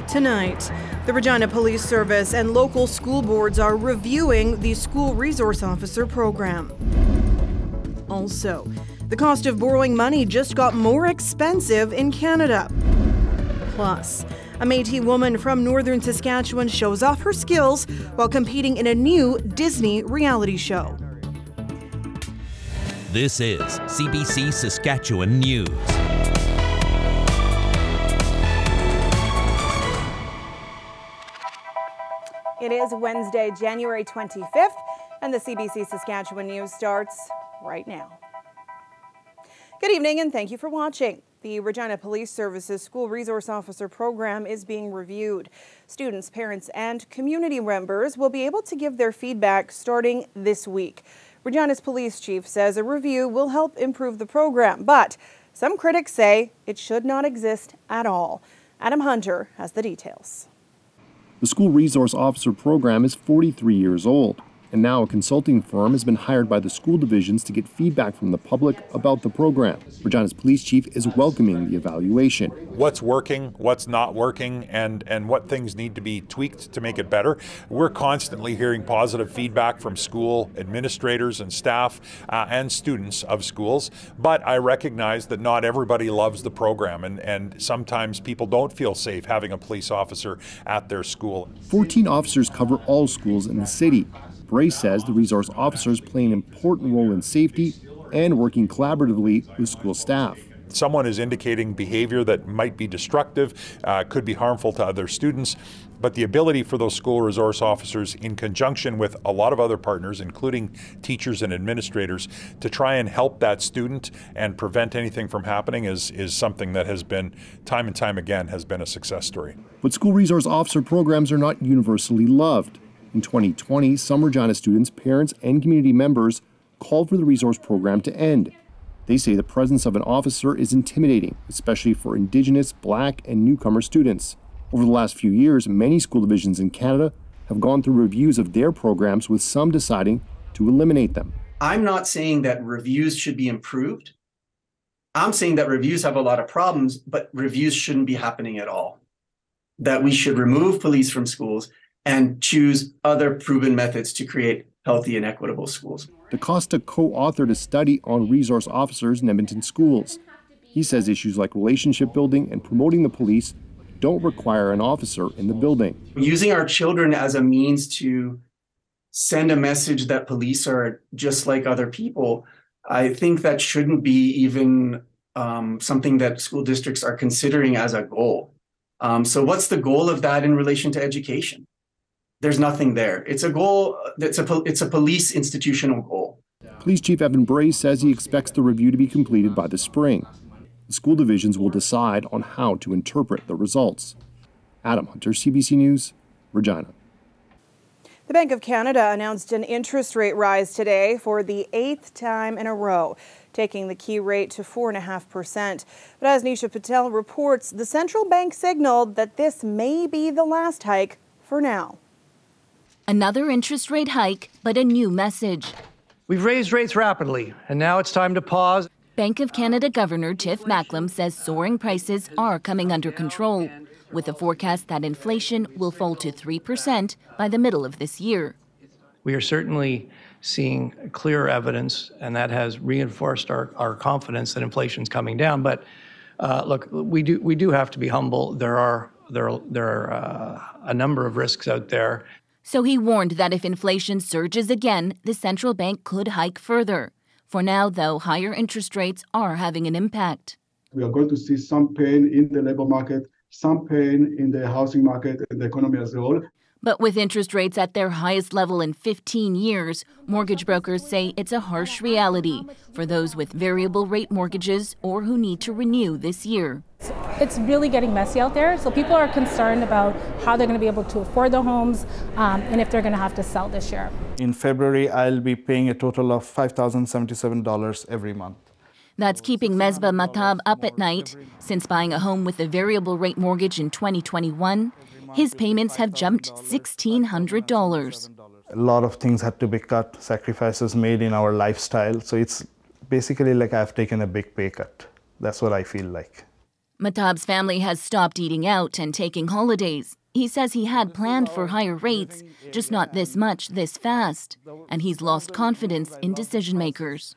Tonight, the Regina Police Service and local school boards are reviewing the School Resource Officer program. Also, the cost of borrowing money just got more expensive in Canada. Plus, a Métis woman from northern Saskatchewan shows off her skills while competing in a new Disney reality show. This is CBC Saskatchewan News. It is Wednesday, January 25th, and the CBC Saskatchewan News starts right now. Good evening and thank you for watching. The Regina Police Service's School Resource Officer program is being reviewed. Students, parents, and community members will be able to give their feedback starting this week. Regina's police chief says a review will help improve the program, but some critics say it should not exist at all. Adam Hunter has the details. The School Resource Officer program is 43 years old, and now a consulting firm has been hired by the school divisions to get feedback from the public about the program. Regina's police chief is welcoming the evaluation. What's working, what's not working, and what things need to be tweaked to make it better. We're constantly hearing positive feedback from school administrators and staff and students of schools, but I recognize that not everybody loves the program, and sometimes people don't feel safe having a police officer at their school. 14 officers cover all schools in the city. Bray says the resource officers play an important role in safety and working collaboratively with school staff. Someone is indicating behavior that might be destructive, could be harmful to other students, but the ability for those school resource officers, in conjunction with a lot of other partners, including teachers and administrators, to try and help that student and prevent anything from happening is something that has been, time and time again, has been a success story. But school resource officer programs are not universally loved. In 2020, some Regina students, parents, and community members called for the resource program to end. They say the presence of an officer is intimidating, especially for Indigenous, Black, and newcomer students. Over the last few years, many school divisions in Canada have gone through reviews of their programs, with some deciding to eliminate them. I'm not saying that reviews should be improved. I'm saying that reviews have a lot of problems, but reviews shouldn't be happening at all. That we should remove police from schools and choose other proven methods to create healthy and equitable schools. DaCosta co-authored a study on resource officers in Edmonton schools. He says issues like relationship building and promoting the police don't require an officer in the building. Using our children as a means to send a message that police are just like other people, I think that shouldn't be even something that school districts are considering as a goal. So what's the goal of that in relation to education? There's nothing there. It's a goal, it's a police institutional goal. Police Chief Evan Bray says he expects the review to be completed by the spring. The school divisions will decide on how to interpret the results. Adam Hunter, CBC News, Regina. The Bank of Canada announced an interest rate rise today for the 8th time in a row, taking the key rate to 4.5%. But as Nisha Patel reports, the central bank signaled that this may be the last hike for now. Another interest rate hike, but a new message. We've raised rates rapidly, and now it's time to pause. Bank of Canada Governor Tiff Macklem says soaring prices are coming under control, with a forecast that inflation will fall to 3% by the middle of this year. We are certainly seeing clear evidence, and that has reinforced our confidence that inflation's coming down. But look, we do have to be humble. There are a number of risks out there. So he warned that if inflation surges again, the central bank could hike further. For now, though, higher interest rates are having an impact. We are going to see some pain in the labor market, some pain in the housing market and the economy as a whole. But with interest rates at their highest level in 15 years, mortgage brokers say it's a harsh reality for those with variable rate mortgages or who need to renew this year. It's really getting messy out there, so people are concerned about how they're going to be able to afford their homes and if they're going to have to sell this year. In February, I'll be paying a total of $5,077 every month. That's keeping Mesbah Matab up at night. Since buying a home with a variable rate mortgage in 2021, his payments have jumped $1,600. A lot of things had to be cut, sacrifices made in our lifestyle. So it's basically like I've taken a big pay cut. That's what I feel like. Mahtab's family has stopped eating out and taking holidays. He says he had planned for higher rates, just not this much this fast. And he's lost confidence in decision makers.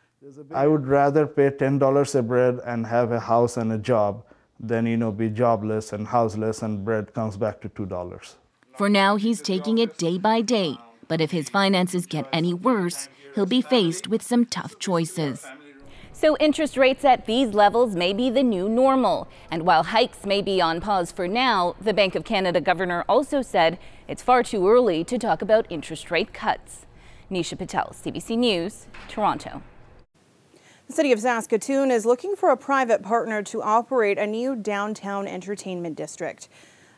I would rather pay $10 a bread and have a house and a job than, be jobless and houseless and bread comes back to $2. For now, he's taking it day by day. But if his finances get any worse, he'll be faced with some tough choices. So interest rates at these levels may be the new normal. And while hikes may be on pause for now, the Bank of Canada governor also said it's far too early to talk about interest rate cuts. Nisha Patel, CBC News, Toronto. The city of Saskatoon is looking for a private partner to operate a new downtown entertainment district.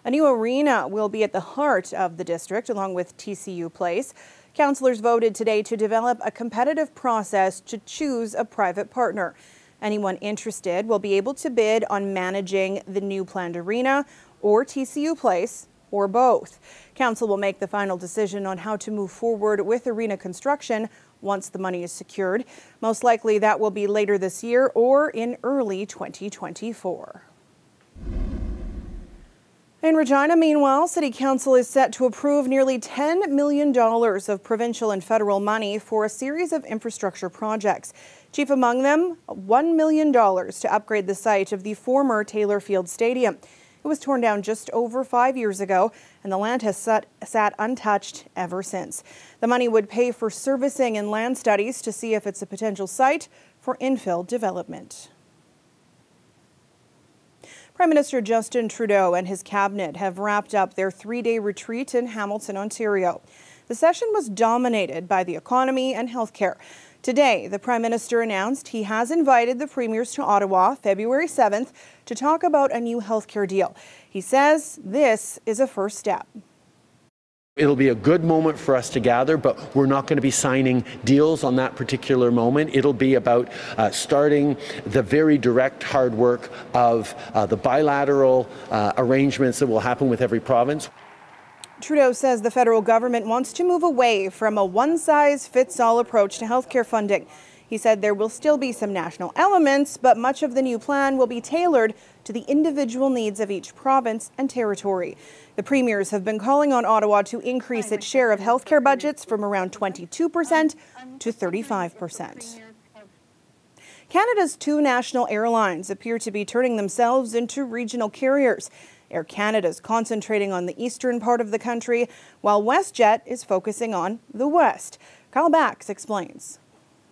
A new arena will be at the heart of the district, along with TCU Place. Councillors voted today to develop a competitive process to choose a private partner. Anyone interested will be able to bid on managing the new planned arena or TCU Place, or both. Council will make the final decision on how to move forward with arena construction once the money is secured. Most likely that will be later this year or in early 2024. In Regina, meanwhile, City Council is set to approve nearly $10 million of provincial and federal money for a series of infrastructure projects. Chief among them, $1 million to upgrade the site of the former Taylor Field Stadium. It was torn down just over 5 years ago, and the land has sat untouched ever since. The money would pay for servicing and land studies to see if it's a potential site for infill development. Prime Minister Justin Trudeau and his cabinet have wrapped up their 3-day retreat in Hamilton, Ontario. The session was dominated by the economy and healthcare. Today, the Prime Minister announced he has invited the premiers to Ottawa February 7th to talk about a new healthcare deal. He says this is a first step. It'll be a good moment for us to gather, but we're not going to be signing deals on that particular moment. It'll be about starting the very direct hard work of the bilateral arrangements that will happen with every province. Trudeau says the federal government wants to move away from a one-size-fits-all approach to healthcare funding. He said there will still be some national elements, but much of the new plan will be tailored to the individual needs of each province and territory. The premiers have been calling on Ottawa to increase its share of healthcare budgets from around 22% to 35%. Canada's 2 national airlines appear to be turning themselves into regional carriers. Air Canada is concentrating on the eastern part of the country, while WestJet is focusing on the west. Kyle Bax explains.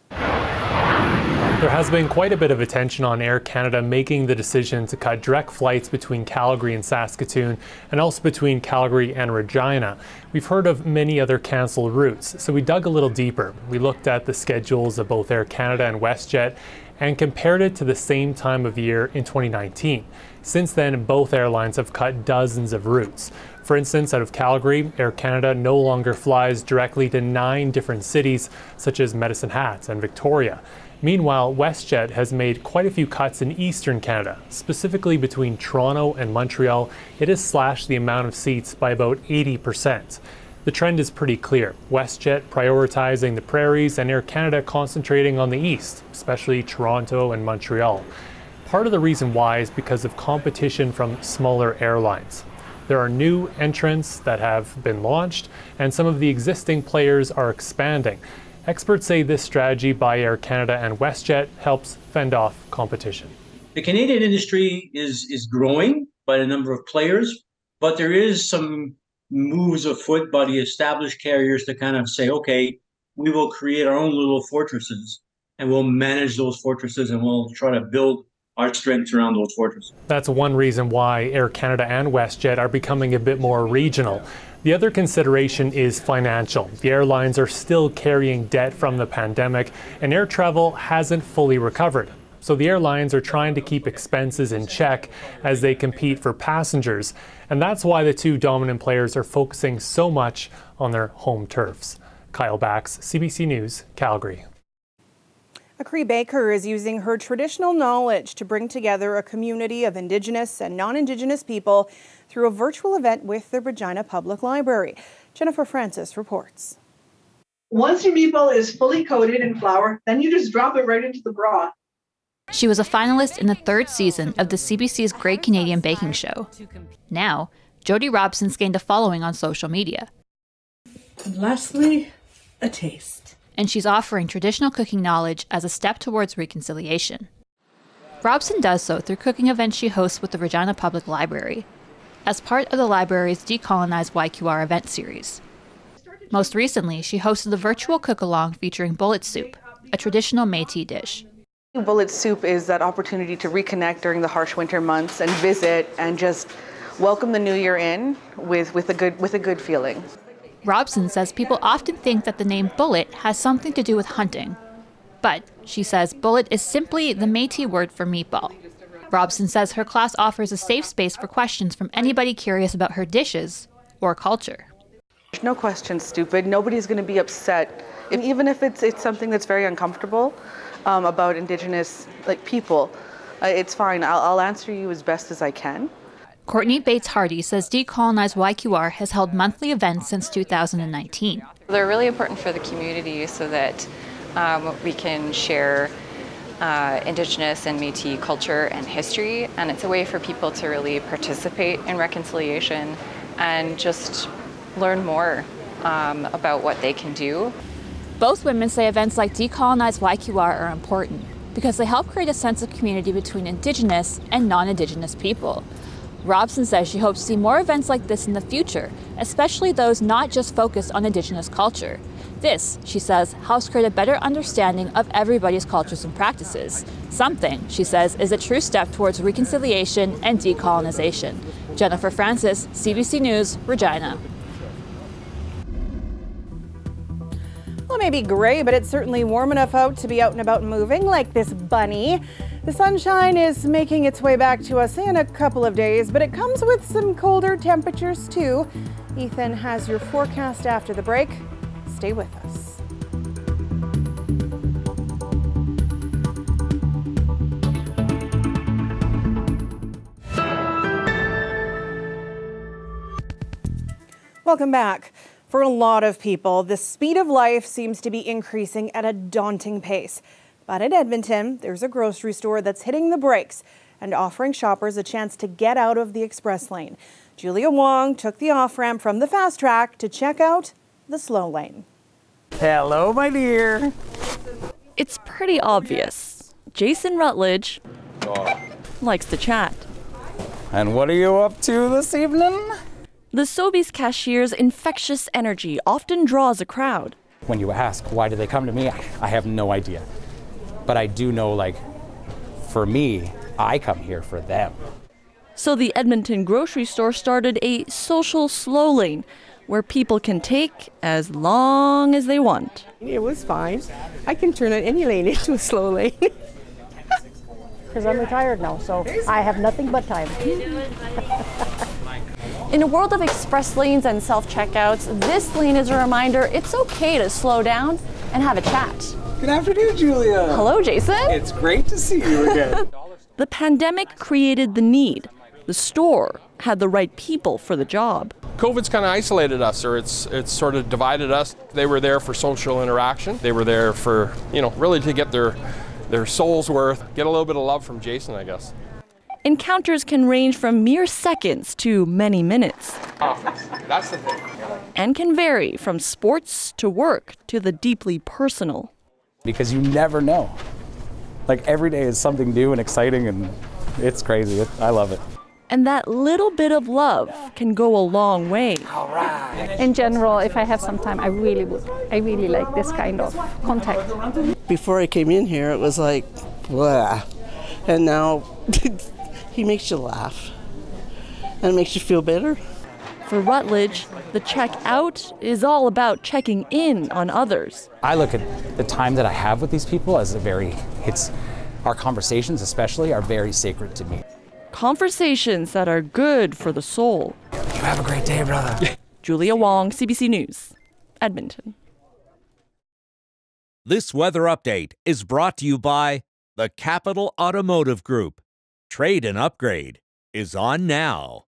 There has been quite a bit of attention on Air Canada making the decision to cut direct flights between Calgary and Saskatoon and also between Calgary and Regina. We've heard of many other cancelled routes, so we dug a little deeper. We looked at the schedules of both Air Canada and WestJet and compared it to the same time of year in 2019. Since then, both airlines have cut dozens of routes. For instance, out of Calgary, Air Canada no longer flies directly to 9 different cities, such as Medicine Hat and Victoria. Meanwhile, WestJet has made quite a few cuts in eastern Canada, specifically between Toronto and Montreal. It has slashed the amount of seats by about 80%. The trend is pretty clear. WestJet prioritizing the prairies and Air Canada concentrating on the east, especially Toronto and Montreal. Part of the reason why is because of competition from smaller airlines. There are new entrants that have been launched, and some of the existing players are expanding. Experts say this strategy by Air Canada and WestJet helps fend off competition. The Canadian industry is growing by a number of players, but there is some moves afoot by the established carriers to kind of say, okay, we will create our own little fortresses and we'll manage those fortresses and we'll try to build our strength around those fortresses. That's one reason why Air Canada and WestJet are becoming a bit more regional. The other consideration is financial. The airlines are still carrying debt from the pandemic, and air travel hasn't fully recovered. So the airlines are trying to keep expenses in check as they compete for passengers. And that's why the 2 dominant players are focusing so much on their home turfs. Kyle Bax, CBC News, Calgary. A Cree baker is using her traditional knowledge to bring together a community of Indigenous and non-Indigenous people through a virtual event with the Regina Public Library. Jennifer Francis reports. Once your meatball is fully coated in flour, then you just drop it right into the broth. She was a finalist in the 3rd season of the CBC's Great Canadian Baking Show. Now, Jody Robson's gained a following on social media. And lastly, a taste. And she's offering traditional cooking knowledge as a step towards reconciliation. Robson does so through cooking events she hosts with the Regina Public Library, as part of the library's Decolonize YQR event series. Most recently, she hosted the virtual cook-along featuring bullet soup, a traditional Métis dish. Bullet soup is that opportunity to reconnect during the harsh winter months and visit and just welcome the new year in with a good feeling. Robson says people often think that the name bullet has something to do with hunting. But, she says, bullet is simply the Métis word for meatball. Robson says her class offers a safe space for questions from anybody curious about her dishes or culture. There's no question stupid. Nobody's going to be upset, even if it's something that's very uncomfortable about Indigenous people. It's fine. I'll answer you as best as I can. Courtney Bates-Hardy says Decolonize YQR has held monthly events since 2019. They're really important for the community so that we can share Indigenous and Métis culture and history, and it's a way for people to really participate in reconciliation and just learn more about what they can do. Both women say events like Decolonize YQR are important because they help create a sense of community between Indigenous and non-Indigenous people. Robson says she hopes to see more events like this in the future, especially those not just focused on Indigenous culture. This, she says, helps create a better understanding of everybody's cultures and practices. Something, she says, is a true step towards reconciliation and decolonization. Jennifer Francis, CBC News, Regina. Well, it may be gray, but it's certainly warm enough out to be out and about moving, like this bunny. The sunshine is making its way back to us in a couple of days, but it comes with some colder temperatures too. Ethan has your forecast after the break. Stay with us. Welcome back. For a lot of people, the speed of life seems to be increasing at a daunting pace. But in Edmonton, there's a grocery store that's hitting the brakes and offering shoppers a chance to get out of the express lane. Julia Wong took the off-ramp from the fast track to check out the slow lane. Hello, my dear. It's pretty obvious. Jason Rutledge likes to chat. And what are you up to this evening? The Sobeys cashier's infectious energy often draws a crowd. When you ask, why do they come to me? I have no idea. But I do know, for me, I come here for them. So the Edmonton grocery store started a social slow lane where people can take as long as they want. It was fine. I can turn any lane into a slow lane. Because I'm retired now, so I have nothing but time. In a world of express lanes and self-checkouts, this lane is a reminder it's okay to slow down and have a chat. Good afternoon, Julia. Hello, Jason. It's great to see you again. The pandemic created the need. The store had the right people for the job. COVID's kind of isolated us, or it's sort of divided us. They were there for social interaction. They were there for, really to get their soul's worth, get a little bit of love from Jason, I guess. Encounters can range from mere seconds to many minutes. That's the thing. And can vary from sports to work to the deeply personal. Because you never know. Every day is something new and exciting, and it's crazy. I love it. And that little bit of love can go a long way. All right. In general, if I have some time, I really like this kind of contact. Before I came in here, it was like, blah. And now he makes you laugh. And it makes you feel better. For Rutledge, the checkout is all about checking in on others. I look at the time that I have with these people as our conversations especially are very sacred to me. Conversations that are good for the soul. You have a great day, brother. Julia Wong, CBC News, Edmonton. This weather update is brought to you by the Capital Automotive Group. Trade and upgrade is on now.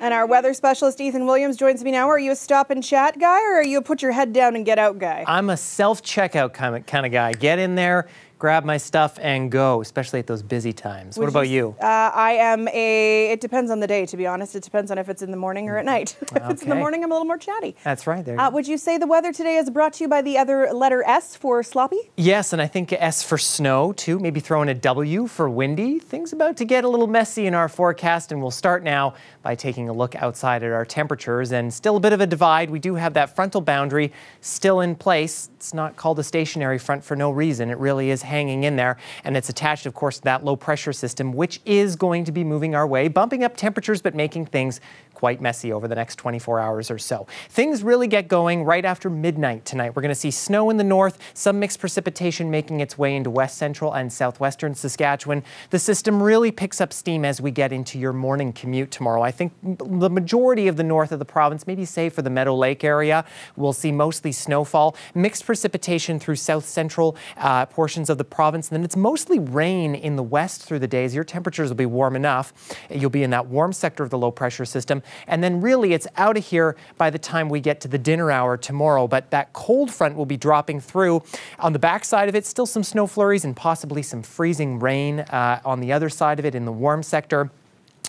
And our weather specialist, Ethan Williams, joins me now. Are you a stop and chat guy, or are you a put your head down and get out guy? I'm a self-checkout kind of guy. Get in there, grab my stuff, and go, especially at those busy times. What about you? I am it depends on the day, to be honest. It depends on if it's in the morning or at night. If it's in the morning, I'm a little more chatty. That's right. There. Would you say the weather today is brought to you by the other letter S for sloppy? Yes, and I think S for snow, too. Maybe throw in a W for windy. Things about to get a little messy in our forecast, and we'll start now by taking a look outside at our temperatures. And still a bit of a divide. We do have that frontal boundary still in place. It's not called a stationary front for no reason. It really is hanging in there, and it's attached, of course, to that low pressure system, which is going to be moving our way, bumping up temperatures, but making things quite messy over the next 24 hours or so. Things really get going right after midnight tonight. We're going to see snow in the north, some mixed precipitation making its way into west central and southwestern Saskatchewan. The system really picks up steam as we get into your morning commute tomorrow. I think the majority of the north of the province, maybe save for the Meadow Lake area, will see mostly snowfall, mixed precipitation through south central portions of the province, and then it's mostly rain in the west through the days. Your temperatures will be warm enough. You'll be in that warm sector of the low pressure system. And then really it's out of here by the time we get to the dinner hour tomorrow. But that cold front will be dropping through. On the backside of it, still some snow flurries and possibly some freezing rain on the other side of it in the warm sector.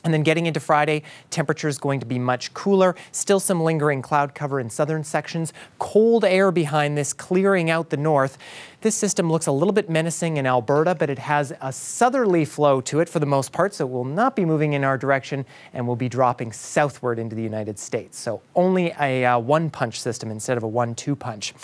And then getting into Friday, temperatures going to be much cooler. Still some lingering cloud cover in southern sections. Cold air behind this, clearing out the north. This system looks a little bit menacing in Alberta, but it has a southerly flow to it for the most part, so it will not be moving in our direction and will be dropping southward into the United States. So only a one-punch system instead of a 1-2 punch.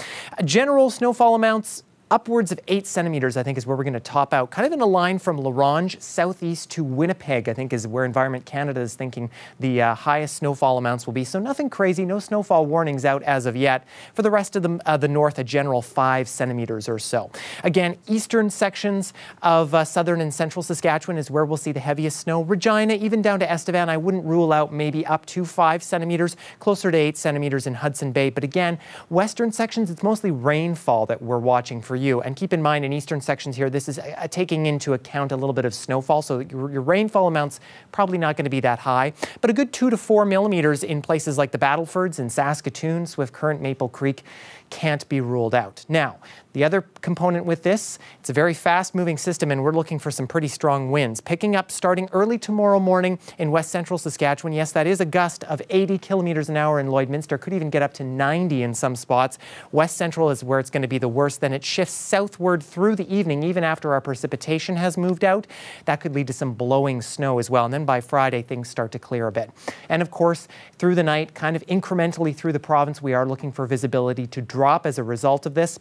General snowfall amounts, upwards of 8 centimeters, I think, is where we're going to top out. Kind of in a line from La Ronge southeast to Winnipeg, I think, is where Environment Canada is thinking the highest snowfall amounts will be. So nothing crazy, no snowfall warnings out as of yet. For the rest of the north, a general 5 centimeters or so. Again, eastern sections of southern and central Saskatchewan is where we'll see the heaviest snow. Regina, even down to Estevan, I wouldn't rule out maybe up to 5 centimeters, closer to 8 centimeters in Hudson Bay. But again, western sections, it's mostly rainfall that we're watching for you. And keep in mind, in eastern sections here, this is taking into account a little bit of snowfall, so your rainfall amounts probably not going to be that high, but a good 2 to 4 millimeters in places like the Battlefords in Saskatoon, Swift Current, Maple Creek can't be ruled out. Now, the other component with this, it's a very fast-moving system, and we're looking for some pretty strong winds. Picking up starting early tomorrow morning in west central Saskatchewan. Yes, that is a gust of 80 kilometers an hour in Lloydminster. Could even get up to 90 in some spots. West central is where it's going to be the worst. Then it shifts southward through the evening, even after our precipitation has moved out. That could lead to some blowing snow as well. And then by Friday, things start to clear a bit. And of course, through the night, kind of incrementally through the province, we are looking for visibility to drop as a result of this.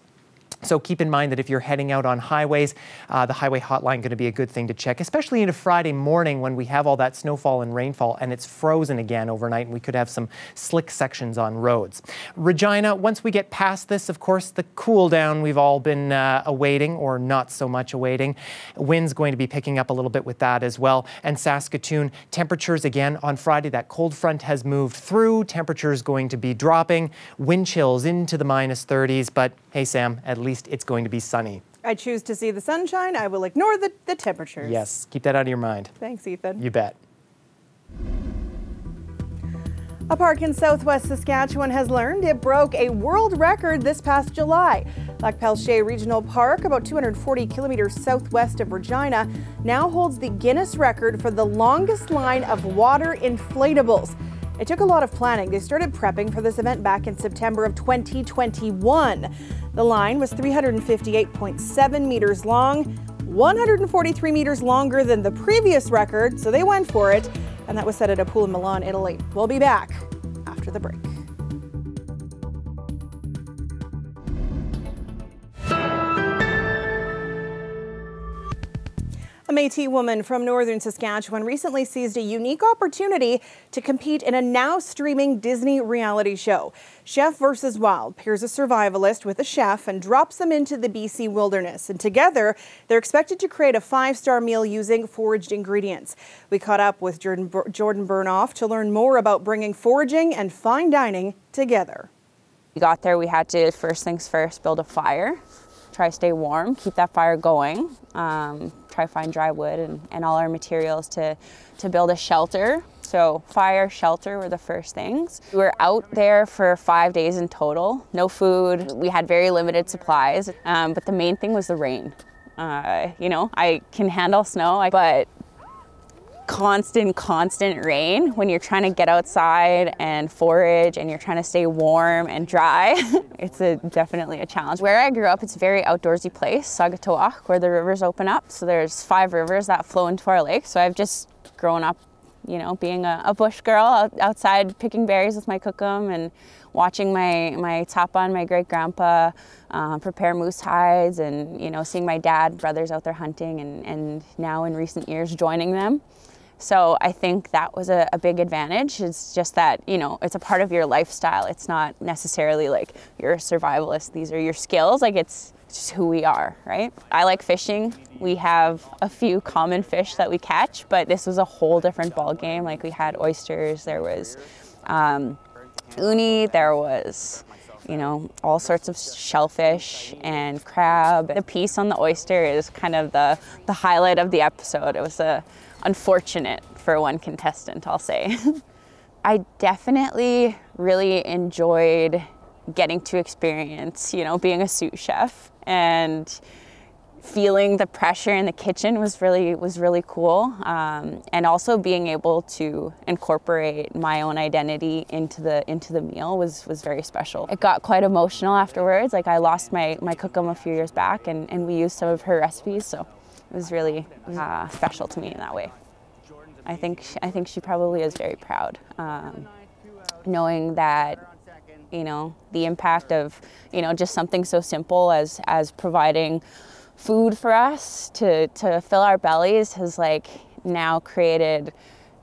So keep in mind that if you're heading out on highways, the highway hotline going to be a good thing to check, especially into Friday morning when we have all that snowfall and rainfall and it's frozen again overnight and we could have some slick sections on roads. Regina, once we get past this, of course, the cool down we've all been awaiting, or not so much awaiting. Wind's going to be picking up a little bit with that as well. And Saskatoon, temperatures again on Friday, that cold front has moved through. Temperatures going to be dropping. Wind chills into the minus 30s, but hey, Sam, at least it's going to be sunny. I choose to see the sunshine. I will ignore the temperatures. Yes, keep that out of your mind. Thanks, Ethan. You bet. A park in southwest Saskatchewan has learned it broke a world record this past July. Lac Pelche Regional Park, about 240 kilometers southwest of Regina, now holds the Guinness record for the longest line of water inflatables. It took a lot of planning. They started prepping for this event back in September of 2021. The line was 358.7 meters long, 143 meters longer than the previous record, so they went for it, and that was set at a pool in Milan, Italy. We'll be back after the break. A Métis woman from northern Saskatchewan recently seized a unique opportunity to compete in a now streaming Disney reality show. Chef vs. Wild pairs a survivalist with a chef and drops them into the BC wilderness. And together, they're expected to create a 5-star meal using foraged ingredients. We caught up with Jordan Burnoff to learn more about bringing foraging and fine dining together. We got there, we had to, first things first, build a fire. Try to stay warm, keep that fire going, try to find dry wood and all our materials to build a shelter. So fire, shelter were the first things. We were out there for 5 days in total, no food. We had very limited supplies, but the main thing was the rain. You know, I can handle snow, but constant rain when you're trying to get outside and forage and you're trying to stay warm and dry, it's definitely a challenge. Where I grew up, it's a very outdoorsy place, Saskatchewan, where the rivers open up. So there's 5 rivers that flow into our lake. So I've just grown up, you know, being a bush girl outside picking berries with my cookum and watching my tapa, my great grandpa prepare moose hides, and you know, seeing my dad, brothers out there hunting, and now in recent years joining them. So I think that was a big advantage. It's just that, you know, it's a part of your lifestyle. It's not necessarily like you're a survivalist. These are your skills. Like it's just who we are, right? I like fishing. We have a few common fish that we catch, but this was a whole different ball game. Like we had oysters, there was uni, there was, you know, all sorts of shellfish and crab. The piece on the oyster is kind of the highlight of the episode. It was unfortunate for one contestant, I'll say. I definitely really enjoyed getting to experience, you know, being a sous chef, and feeling the pressure in the kitchen was really cool. And also being able to incorporate my own identity into the meal was very special. It got quite emotional afterwards. Like I lost my cookum a few years back, and we used some of her recipes, so it was really special to me in that way. I think she probably is very proud, knowing that, you know, the impact of, you know, just something so simple as providing food for us to fill our bellies has like now created,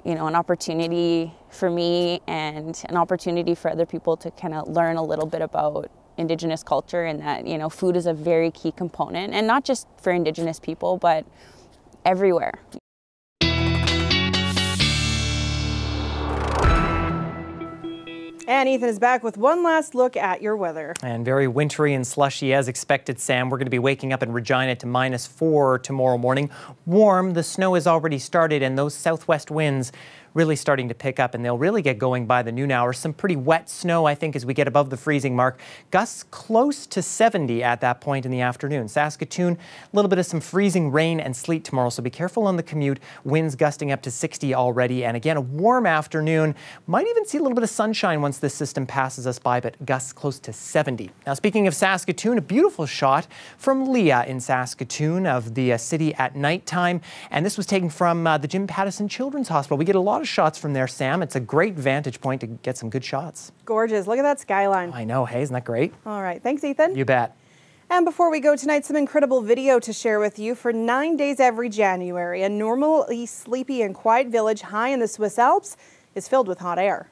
you know, an opportunity for me and an opportunity for other people to kind of learn a little bit about Indigenous culture, and that, you know, food is a very key component, and not just for Indigenous people, but everywhere. And Ethan is back with one last look at your weather. And very wintry and slushy as expected, Sam. We're going to be waking up in Regina to -4 tomorrow morning. Warm, the snow has already started, and those southwest winds really starting to pick up, and they'll really get going by the noon hours. Some pretty wet snow, I think, as we get above the freezing mark. Gusts close to 70 at that point in the afternoon. Saskatoon, a little bit of some freezing rain and sleet tomorrow, so be careful on the commute. Winds gusting up to 60 already, and again, a warm afternoon. Might even see a little bit of sunshine once this system passes us by, but gusts close to 70. Now, speaking of Saskatoon, a beautiful shot from Leah in Saskatoon of the city at nighttime, and this was taken from the Jim Pattison Children's Hospital. We get a lot of shots from there, Sam. It's a great vantage point to get some good shots. Gorgeous. Look at that skyline. I know. Hey, isn't that great? All right. Thanks, Ethan. You bet. And before we go tonight, some incredible video to share with you. For 9 days every January, a normally sleepy and quiet village high in the Swiss Alps is filled with hot air.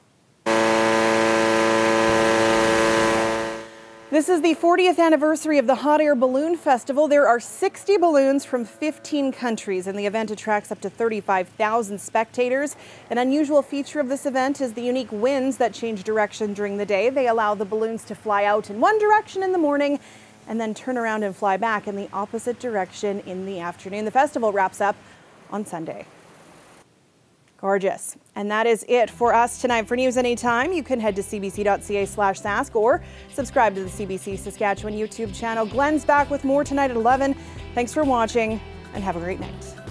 This is the 40th anniversary of the Hot Air Balloon Festival. There are 60 balloons from 15 countries, and the event attracts up to 35,000 spectators. An unusual feature of this event is the unique winds that change direction during the day. They allow the balloons to fly out in one direction in the morning and then turn around and fly back in the opposite direction in the afternoon. The festival wraps up on Sunday. Gorgeous. And that is it for us tonight. For news anytime, you can head to cbc.ca/sask or subscribe to the CBC Saskatchewan YouTube channel. Glenn's back with more tonight at 11. Thanks for watching, and have a great night.